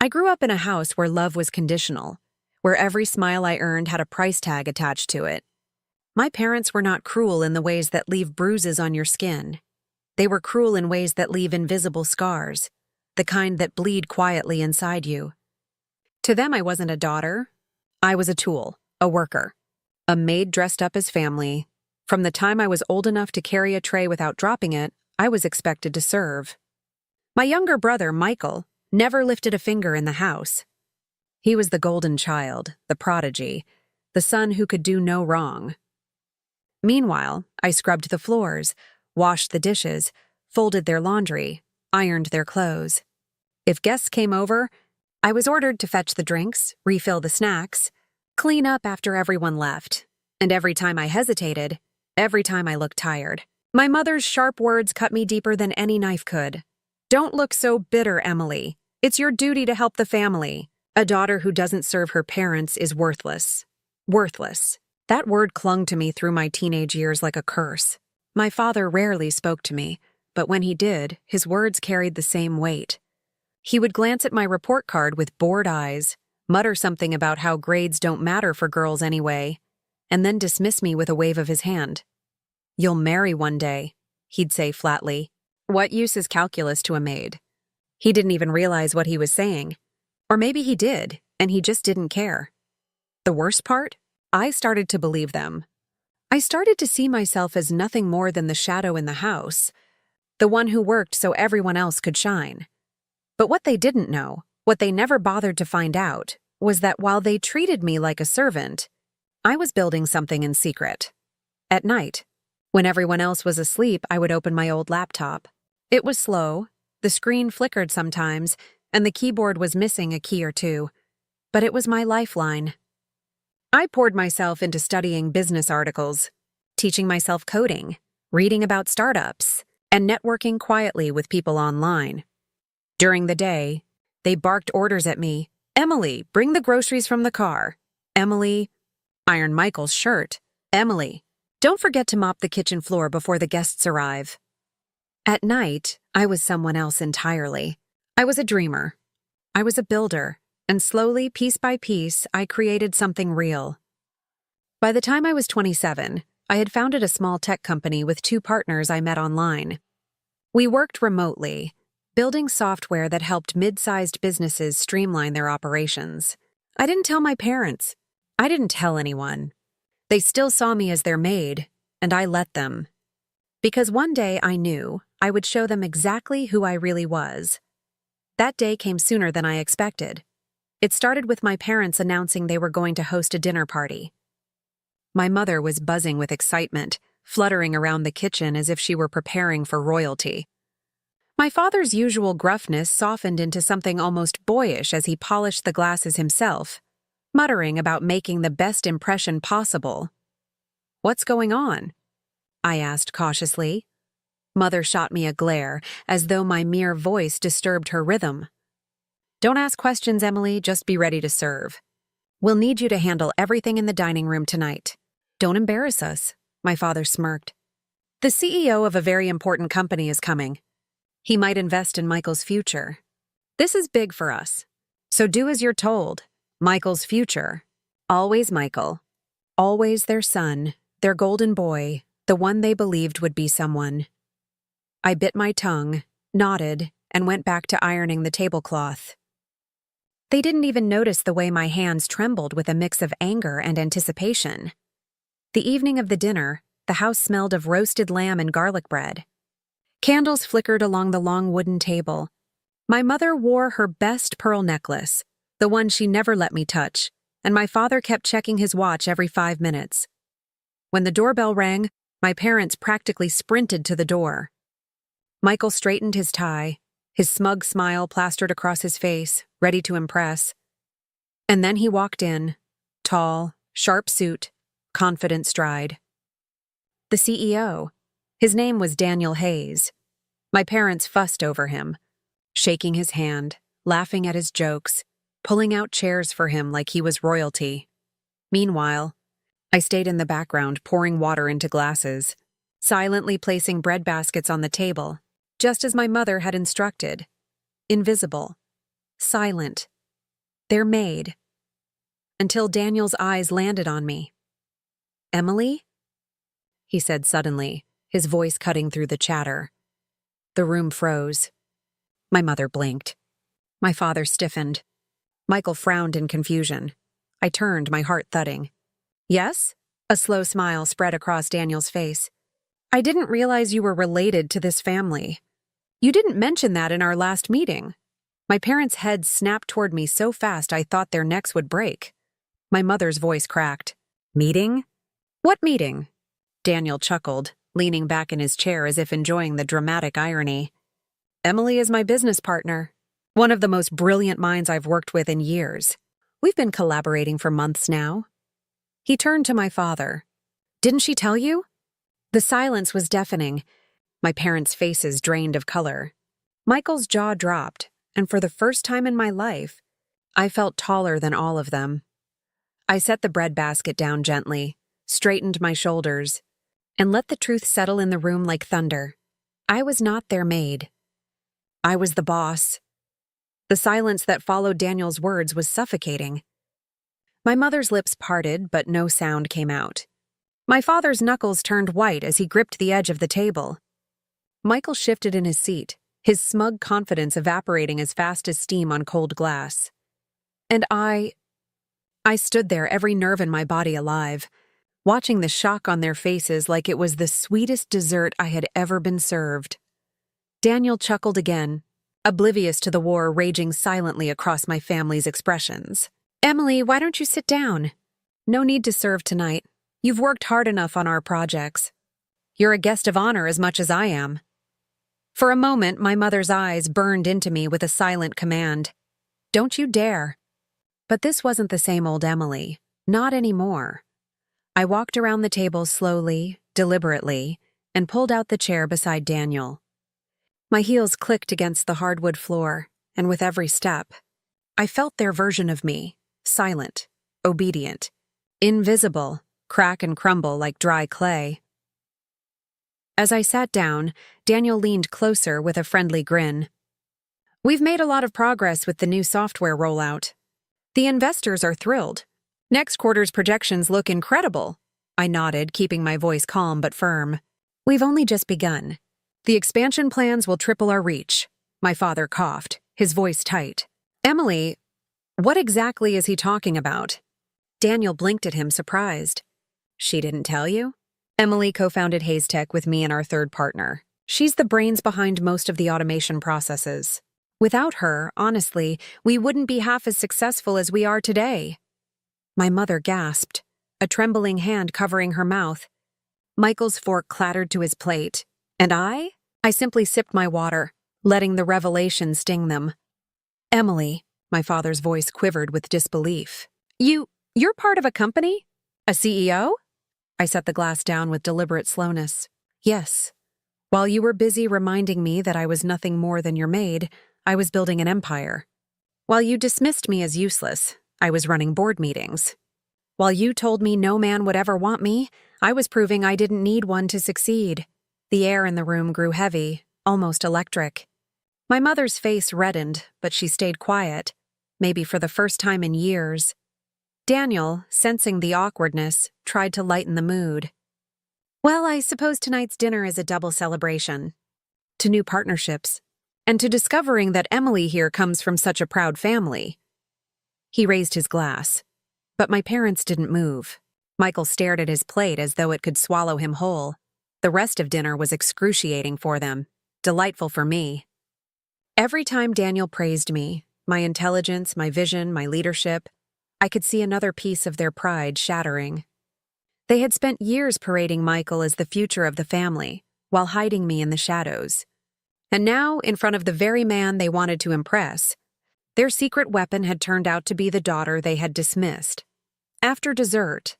I grew up in a house where love was conditional, where every smile I earned had a price tag attached to it. My parents were not cruel in the ways that leave bruises on your skin. They were cruel in ways that leave invisible scars, the kind that bleed quietly inside you. To them, I wasn't a daughter. I was a tool, a worker, a maid dressed up as family. From the time I was old enough to carry a tray without dropping it, I was expected to serve. My younger brother, Michael, never lifted a finger in the house. He was the golden child, the prodigy, the son who could do no wrong. Meanwhile, I scrubbed the floors, washed the dishes, folded their laundry, ironed their clothes. If guests came over, I was ordered to fetch the drinks, refill the snacks, clean up after everyone left. And every time I hesitated, every time I looked tired, my mother's sharp words cut me deeper than any knife could. "Don't look so bitter, Emily. It's your duty to help the family. A daughter who doesn't serve her parents is worthless." Worthless. That word clung to me through my teenage years like a curse. My father rarely spoke to me, but when he did, his words carried the same weight. He would glance at my report card with bored eyes, mutter something about how grades don't matter for girls anyway, and then dismiss me with a wave of his hand. "You'll marry one day," he'd say flatly. What use is calculus to a maid? He didn't even realize what he was saying. Or maybe he did, and he just didn't care. The worst part? I started to believe them. I started to see myself as nothing more than the shadow in the house, the one who worked so everyone else could shine. But what they didn't know, what they never bothered to find out, was that while they treated me like a servant, I was building something in secret. At night, when everyone else was asleep, I would open my old laptop. It was slow, the screen flickered sometimes, and the keyboard was missing a key or two. But it was my lifeline. I poured myself into studying business articles, teaching myself coding, reading about startups, and networking quietly with people online. During the day, they barked orders at me. "Emily, bring the groceries from the car." "Emily, iron Michael's shirt." "Emily, don't forget to mop the kitchen floor before the guests arrive." At night, I was someone else entirely. I was a dreamer. I was a builder, and slowly, piece by piece, I created something real. By the time I was 27, I had founded a small tech company with 2 partners I met online. We worked remotely, building software that helped mid-sized businesses streamline their operations. I didn't tell my parents. I didn't tell anyone. They still saw me as their maid, and I let them. Because one day I knew I would show them exactly who I really was. That day came sooner than I expected. It started with my parents announcing they were going to host a dinner party. My mother was buzzing with excitement, fluttering around the kitchen as if she were preparing for royalty. My father's usual gruffness softened into something almost boyish as he polished the glasses himself, muttering about making the best impression possible. "What's going on?" I asked cautiously. Mother shot me a glare, as though my mere voice disturbed her rhythm. "Don't ask questions, Emily, just be ready to serve. We'll need you to handle everything in the dining room tonight. Don't embarrass us," my father smirked. "The CEO of a very important company is coming. He might invest in Michael's future. This is big for us. So do as you're told. Michael's future. Always Michael. Always their son, their golden boy, the one they believed would be someone." I bit my tongue, nodded, and went back to ironing the tablecloth. They didn't even notice the way my hands trembled with a mix of anger and anticipation. The evening of the dinner, the house smelled of roasted lamb and garlic bread. Candles flickered along the long wooden table. My mother wore her best pearl necklace, the one she never let me touch, and my father kept checking his watch every 5 minutes. When the doorbell rang, my parents practically sprinted to the door. Michael straightened his tie, his smug smile plastered across his face, ready to impress. And then he walked in, tall, sharp suit, confident stride. The CEO. His name was Daniel Hayes. My parents fussed over him, shaking his hand, laughing at his jokes, pulling out chairs for him like he was royalty. Meanwhile, I stayed in the background pouring water into glasses, silently placing bread baskets on the table, just as my mother had instructed. Invisible. Silent. Their maid. Until Daniel's eyes landed on me. Emily? He said suddenly, his voice cutting through the chatter. The room froze. My mother blinked. My father stiffened. Michael frowned in confusion. I turned, my heart thudding. Yes? A slow smile spread across Daniel's face. I didn't realize you were related to this family. You didn't mention that in our last meeting. My parents' heads snapped toward me so fast I thought their necks would break. My mother's voice cracked. Meeting? What meeting? Daniel chuckled, leaning back in his chair as if enjoying the dramatic irony. Emily is my business partner. One of the most brilliant minds I've worked with in years. We've been collaborating for months now. He turned to my father. Didn't she tell you? The silence was deafening. My parents' faces drained of color. Michael's jaw dropped, and for the first time in my life, I felt taller than all of them. I set the bread basket down gently, straightened my shoulders, and let the truth settle in the room like thunder. I was not their maid. I was the boss. The silence that followed Daniel's words was suffocating. My mother's lips parted, but no sound came out. My father's knuckles turned white as he gripped the edge of the table. Michael shifted in his seat, his smug confidence evaporating as fast as steam on cold glass. And I stood there, every nerve in my body alive, watching the shock on their faces like it was the sweetest dessert I had ever been served. Daniel chuckled again, oblivious to the war raging silently across my family's expressions. Emily, why don't you sit down? No need to serve tonight. You've worked hard enough on our projects. You're a guest of honor as much as I am. For a moment, my mother's eyes burned into me with a silent command. Don't you dare. But this wasn't the same old Emily. Not anymore. I walked around the table slowly, deliberately, and pulled out the chair beside Daniel. My heels clicked against the hardwood floor, and with every step, I felt their version of me, silent, obedient, invisible, crack and crumble like dry clay. As I sat down, Daniel leaned closer with a friendly grin. We've made a lot of progress with the new software rollout. The investors are thrilled. Next quarter's projections look incredible. I nodded, keeping my voice calm but firm. We've only just begun. The expansion plans will triple our reach. My father coughed, his voice tight. Emily, what exactly is he talking about? Daniel blinked at him, surprised. She didn't tell you? Emily co-founded Hayes Tech with me and our third partner. She's the brains behind most of the automation processes. Without her, honestly, we wouldn't be half as successful as we are today. My mother gasped, a trembling hand covering her mouth. Michael's fork clattered to his plate, and I simply sipped my water, letting the revelation sting them. Emily, my father's voice quivered with disbelief. You're part of a company? A CEO? I set the glass down with deliberate slowness. Yes. While you were busy reminding me that I was nothing more than your maid, I was building an empire. While you dismissed me as useless, I was running board meetings. While you told me no man would ever want me, I was proving I didn't need one to succeed. The air in the room grew heavy, almost electric. My mother's face reddened, but she stayed quiet, maybe for the first time in years. Daniel, sensing the awkwardness, tried to lighten the mood. Well, I suppose tonight's dinner is a double celebration. To new partnerships, and to discovering that Emily here comes from such a proud family. He raised his glass, but my parents didn't move. Michael stared at his plate as though it could swallow him whole. The rest of dinner was excruciating for them, delightful for me. Every time Daniel praised me, my intelligence, my vision, my leadership, I could see another piece of their pride shattering. They had spent years parading Michael as the future of the family, while hiding me in the shadows. And now, in front of the very man they wanted to impress, their secret weapon had turned out to be the daughter they had dismissed. After dessert,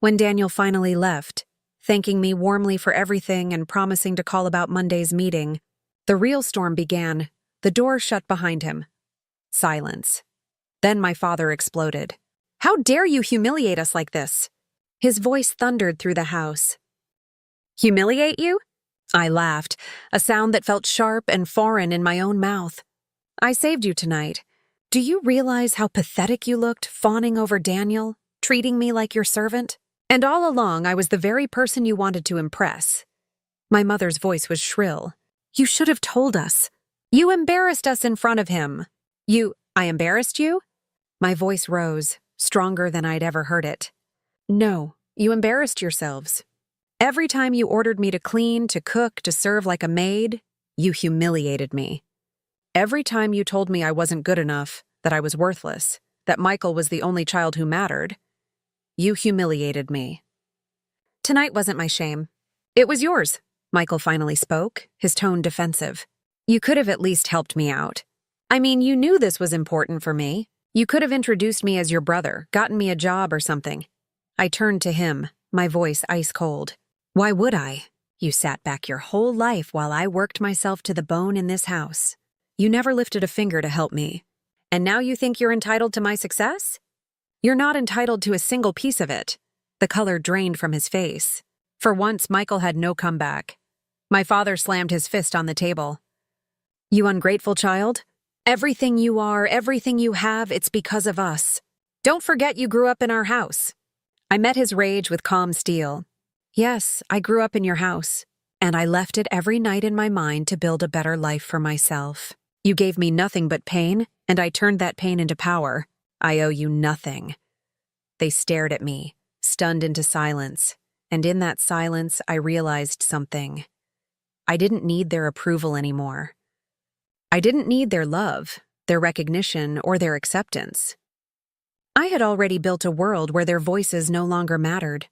when Daniel finally left, thanking me warmly for everything and promising to call about Monday's meeting, the real storm began. The door shut behind him. Silence. Then my father exploded. How dare you humiliate us like this? His voice thundered through the house. Humiliate you? I laughed, a sound that felt sharp and foreign in my own mouth. I saved you tonight. Do you realize how pathetic you looked, fawning over Daniel, treating me like your servant? And all along, I was the very person you wanted to impress. My mother's voice was shrill. You should have told us. You embarrassed us in front of him. I embarrassed you? My voice rose, stronger than I'd ever heard it. No, you embarrassed yourselves. Every time you ordered me to clean, to cook, to serve like a maid, you humiliated me. Every time you told me I wasn't good enough, that I was worthless, that Michael was the only child who mattered, you humiliated me. Tonight wasn't my shame. It was yours, Michael finally spoke, his tone defensive. You could have at least helped me out. I mean, you knew this was important for me. You could have introduced me as your brother, gotten me a job or something. I turned to him, my voice ice cold. Why would I? You sat back your whole life while I worked myself to the bone in this house. You never lifted a finger to help me. And now you think you're entitled to my success? You're not entitled to a single piece of it. The color drained from his face. For once, Michael had no comeback. My father slammed his fist on the table. You ungrateful child. Everything you are, everything you have, it's because of us. Don't forget you grew up in our house. I met his rage with calm steel. Yes, I grew up in your house, and I left it every night in my mind to build a better life for myself. You gave me nothing but pain, and I turned that pain into power. I owe you nothing. They stared at me, stunned into silence, and in that silence I realized something. I didn't need their approval anymore. I didn't need their love, their recognition, or their acceptance. I had already built a world where their voices no longer mattered.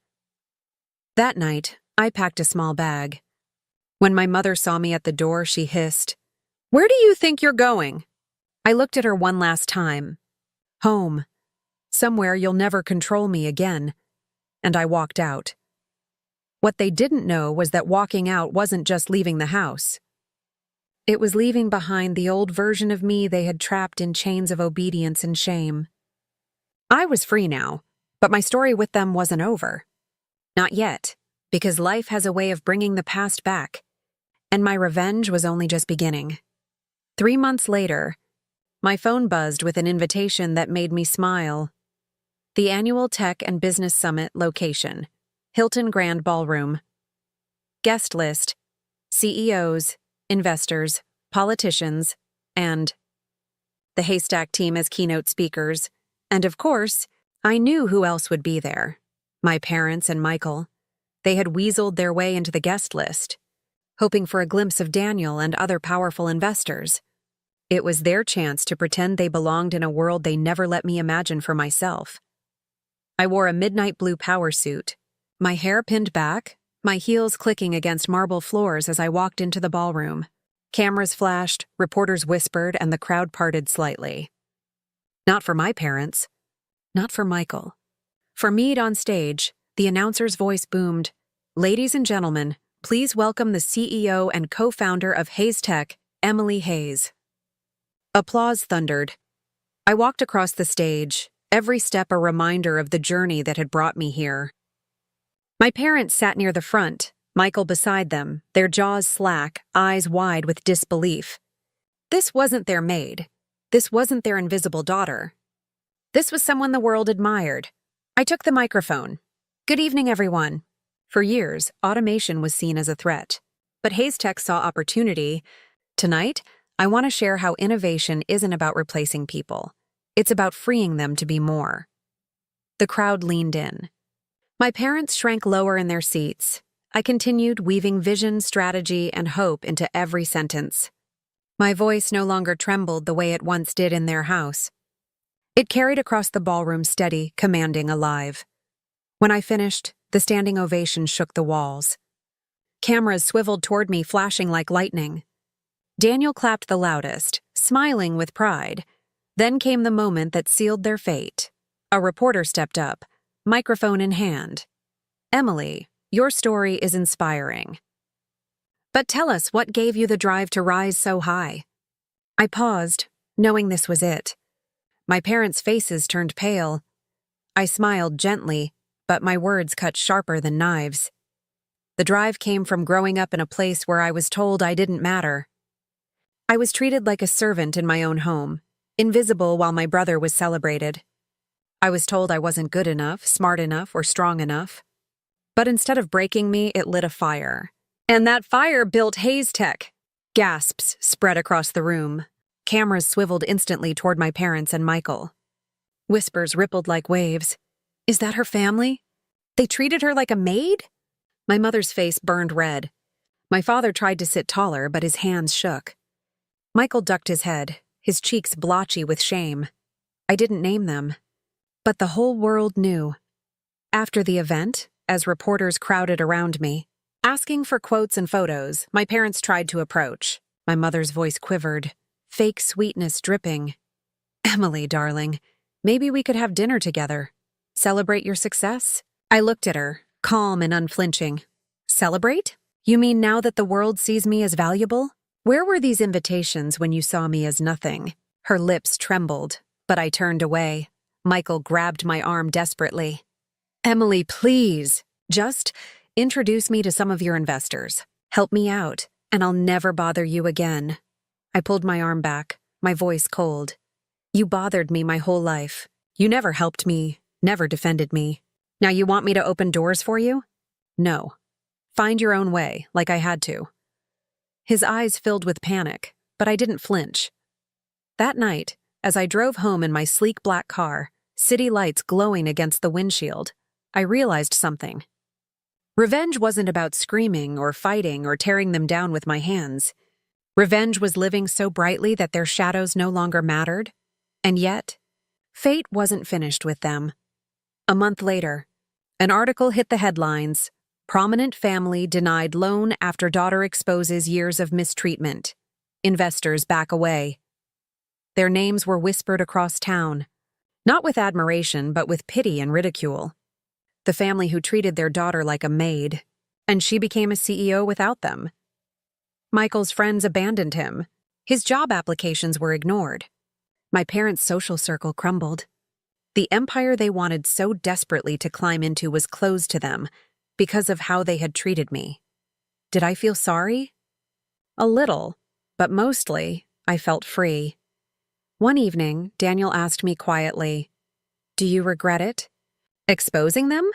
That night, I packed a small bag. When my mother saw me at the door, she hissed, "Where do you think you're going?" I looked at her one last time. Home. Somewhere you'll never control me again. And I walked out. What they didn't know was that walking out wasn't just leaving the house. It was leaving behind the old version of me they had trapped in chains of obedience and shame. I was free now, but my story with them wasn't over. Not yet, because life has a way of bringing the past back, and my revenge was only just beginning. 3 months later, my phone buzzed with an invitation that made me smile. The annual Tech and Business Summit location, Hilton Grand Ballroom. Guest list, CEOs, investors, politicians, and the Haystack team as keynote speakers. And of course, I knew who else would be there. My parents and Michael. They had weaseled their way into the guest list, hoping for a glimpse of Daniel and other powerful investors. It was their chance to pretend they belonged in a world they never let me imagine for myself. I wore a midnight blue power suit, my hair pinned back, my heels clicking against marble floors as I walked into the ballroom. Cameras flashed, reporters whispered, and the crowd parted slightly. Not for my parents. Not for Michael. For MAID on stage, the announcer's voice boomed, "Ladies and gentlemen, please welcome the CEO and co-founder of Hayes Tech, Emily Hayes." Applause thundered. I walked across the stage, every step a reminder of the journey that had brought me here. My parents sat near the front, Michael beside them, their jaws slack, eyes wide with disbelief. This wasn't their maid. This wasn't their invisible daughter. This was someone the world admired. I took the microphone. Good evening, everyone. For years, automation was seen as a threat. But Hayes Tech saw opportunity. Tonight, I want to share how innovation isn't about replacing people. It's about freeing them to be more. The crowd leaned in. My parents shrank lower in their seats. I continued weaving vision, strategy, and hope into every sentence. My voice no longer trembled the way it once did in their house. It carried across the ballroom steady, commanding, alive. When I finished, the standing ovation shook the walls. Cameras swiveled toward me, flashing like lightning. Daniel clapped the loudest, smiling with pride. Then came the moment that sealed their fate. A reporter stepped up, microphone in hand. "Emily, your story is inspiring. But tell us, what gave you the drive to rise so high?" I paused, knowing this was it. My parents' faces turned pale. I smiled gently, but my words cut sharper than knives. The drive came from growing up in a place where I was told I didn't matter. I was treated like a servant in my own home, invisible while my brother was celebrated. I was told I wasn't good enough, smart enough, or strong enough. But instead of breaking me, it lit a fire. And that fire built Hayes Tech. Gasps spread across the room. Cameras swiveled instantly toward my parents and Michael. Whispers rippled like waves. Is that her family? They treated her like a maid? My mother's face burned red. My father tried to sit taller, but his hands shook. Michael ducked his head, his cheeks blotchy with shame. I didn't name them. But the whole world knew. After the event, as reporters crowded around me, asking for quotes and photos, my parents tried to approach. My mother's voice quivered, fake sweetness dripping. Emily, darling, maybe we could have dinner together. Celebrate your success? I looked at her, calm and unflinching. Celebrate? You mean now that the world sees me as valuable? Where were these invitations when you saw me as nothing? Her lips trembled, but I turned away. Michael grabbed my arm desperately. Emily, please, just introduce me to some of your investors. Help me out, and I'll never bother you again. I pulled my arm back, my voice cold. You bothered me my whole life. You never helped me, never defended me. Now you want me to open doors for you? No. Find your own way, like I had to. His eyes filled with panic, but I didn't flinch. That night, as I drove home in my sleek black car, city lights glowing against the windshield, I realized something. Revenge wasn't about screaming or fighting or tearing them down with my hands. Revenge was living so brightly that their shadows no longer mattered. And yet, fate wasn't finished with them. A month later, an article hit the headlines. Prominent family denied loan after daughter exposes years of mistreatment. Investors back away. Their names were whispered across town, not with admiration, but with pity and ridicule. The family who treated their daughter like a maid, and she became a CEO without them. Michael's friends abandoned him. His job applications were ignored. My parents' social circle crumbled. The empire they wanted so desperately to climb into was closed to them because of how they had treated me. Did I feel sorry? A little, but mostly, I felt free. One evening, Daniel asked me quietly, "Do you regret it? Exposing them?"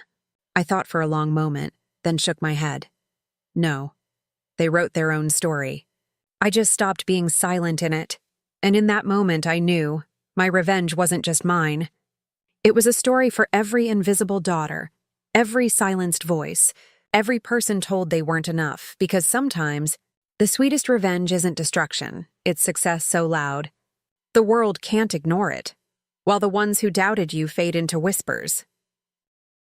I thought for a long moment, then shook my head. No. They wrote their own story. I just stopped being silent in it. And in that moment, I knew my revenge wasn't just mine. It was a story for every invisible daughter, every silenced voice, every person told they weren't enough, because sometimes the sweetest revenge isn't destruction, it's success so loud. The world can't ignore it, while the ones who doubted you fade into whispers.